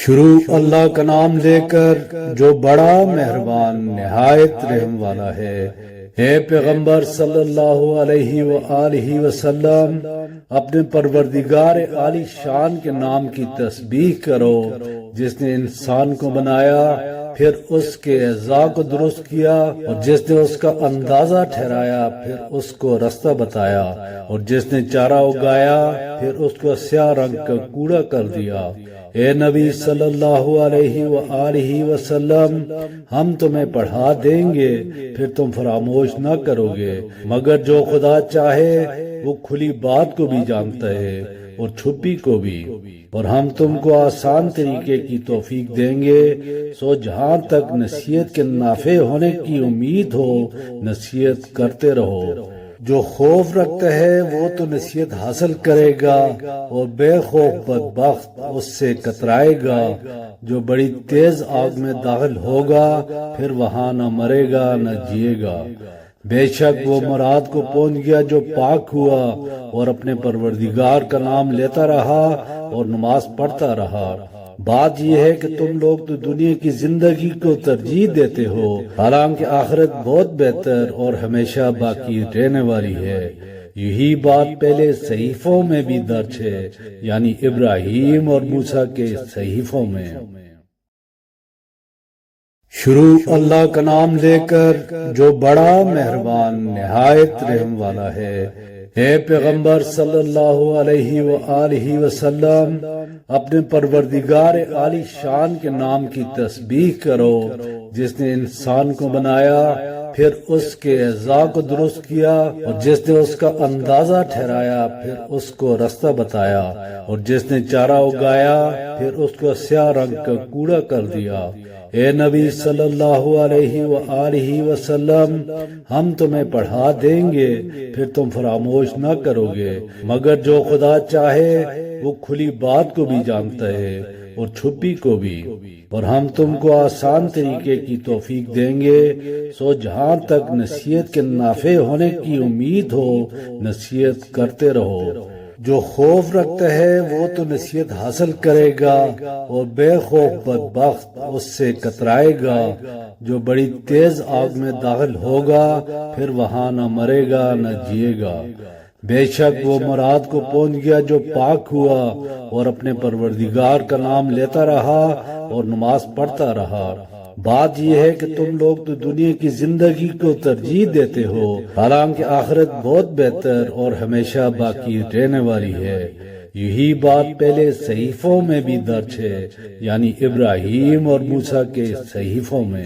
شروع اللہ کا نام لے کر جو بڑا مہربان نہایت رحم والا ہے۔ اے پیغمبر صلی اللہ علیہ وآلہ وسلم، اپنے پروردگار عالی شان کے نام کی تسبیح کرو جس نے انسان کو بنایا، پھر اس کے اعضاء کو درست کیا، اور جس نے اس کا اندازہ ٹھہرایا، پھر اس کو رستہ بتایا، اور جس نے چارہ اگایا، پھر اس کو سیاہ رنگ کا کوڑا کر دیا۔ اے نبی صلی اللہ علیہ وآلہ وسلم، ہم تمہیں پڑھا دیں گے، پھر تم فراموش نہ کرو گے، مگر جو خدا چاہے وہ کھلی بات کو بھی جانتا ہے اور چھپی کو بھی، اور ہم تم کو آسان طریقے کی توفیق دیں گے۔ سو جہاں تک نصیحت کے نافع ہونے کی امید ہو، نصیحت کرتے رہو۔ جو خوف رکھتا ہے وہ تو نصیحت حاصل کرے گا، اور بے خوف بدبخت اس سے کترائے گا۔ جو بڑی تیز آگ میں داخل ہوگا، پھر وہاں نہ مرے گا نہ جیے گا۔ بے شک وہ مراد کو پہنچ گیا جو پاک ہوا، اور اپنے پروردگار کا نام لیتا رہا اور نماز پڑھتا رہا۔ بات یہ ہے کہ تم لوگ تو دنیا کی زندگی کو ترجیح دیتے ہو، حالانکہ آخرت بہت بہتر اور ہمیشہ باقی رہنے والی ہے۔ یہی بات پہلے صحیفوں میں بھی درج ہے، یعنی ابراہیم اور موسیٰ کے صحیفوں میں۔ شروع اللہ کا نام لے کر جو بڑا مہربان نہایت رحم والا ہے۔ اے پیغمبر صلی اللہ علیہ وآلہ وسلم، اپنے پروردگار عالی شان کے نام کی تسبیح کرو جس نے انسان کو بنایا، پھر اس کے اعضاء کو درست کیا، اور جس نے اس کا اندازہ ٹھہرایا، پھر اس کو رستہ بتایا، اور جس نے چارہ اگایا، پھر اس کو سیاہ رنگ کا کوڑا کر دیا۔ اے نبی صلی اللہ علیہ وآلہ وسلم، ہم تمہیں پڑھا دیں گے، پھر تم فراموش نہ کرو گے، مگر جو خدا چاہے وہ کھلی بات کو بھی جانتا ہے اور چھپی کو بھی، اور ہم تم کو آسان طریقے کی توفیق دیں گے۔ سو جہاں تک نصیحت کے نافع ہونے کی امید ہو، نصیحت کرتے رہو۔ جو خوف رکھتا ہے وہ تو نصیحت حاصل کرے گا، اور بے خوف بدبخت اس سے کترائے گا۔ جو بڑی تیز آگ میں داخل ہوگا، پھر وہاں نہ مرے گا نہ جیے گا۔ بے شک وہ مراد کو پہنچ گیا جو پاک ہوا، اور اپنے پروردگار کا نام لیتا رہا اور نماز پڑھتا رہا۔ بات یہ ہے کہ تم لوگ تو دنیا کی زندگی کو ترجیح دیتے ہو، حالانکہ آخرت بہت بہتر اور ہمیشہ باقی رہنے والی ہے۔ یہی بات پہلے صحیفوں میں بھی درج ہے، یعنی ابراہیم اور موسیٰ کے صحیفوں میں۔